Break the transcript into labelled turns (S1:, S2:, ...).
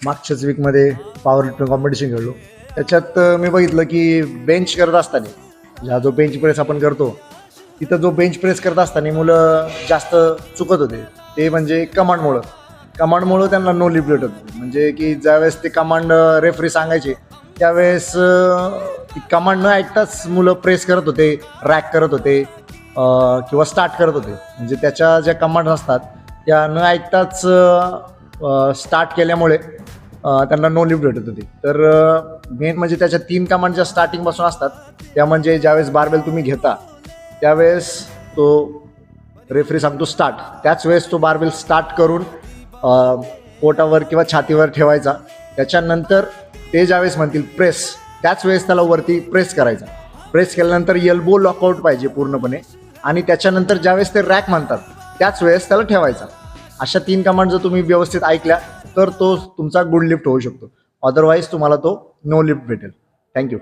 S1: मागच्याच वीकमध्ये power lifting competition खेळलो. त्याच्यात मी बघितलं की बेंच करत असताना हा जो बेंच प्रेस आपण करतो तिथं जो बेंच प्रेस करत असताना मुलं जास्त चुकत होते. ते म्हणजे कमांडमुळं त्यांना नो लिफ्ट भेटत होते. म्हणजे की ज्यावेळेस ते कमांड रेफरी सांगायचे त्यावेळेस ती कमांड न ऐकताच मुलं प्रेस करत होते, रॅक करत होते किंवा स्टार्ट करत होते. म्हणजे त्याच्या ज्या कमांड असतात त्या न ऐकताच स्टार्ट केल्यामुळे त्यांना नो लिफ्ट भेटत होती. तर मेन म्हणजे त्याच्या 3 कमांड ज्या स्टार्टिंगपासून असतात त्या म्हणजे ज्यावेळेस बारबेल तुम्ही घेता त्यावेळेस तो रेफरी सांगतो स्टार्ट, त्याच वेळेस तो बारबेल स्टार्ट करून पोटावर किंवा छातीवर ठेवायचा. त्याच्यानंतर ते ज्यावेळेस म्हणतील प्रेस त्याच वेळेस त्याला वरती प्रेस करायचा. प्रेस केल्यानंतर एल्बो लॉकआउट पाहिजे पूर्णपणे आणि त्याच्यानंतर ज्यावेळेस ते रॅक म्हणतात त्याच वेळेस त्याला ठेवायचा. अशा 3 कमांड जर तुम्ही व्यवस्थित ऐकल्या तर तो तुमचा गुड लिफ्ट होऊ शकतो. अदरवाईज तुम्हाला तो नो लिफ्ट भेटेल. थँक्यू.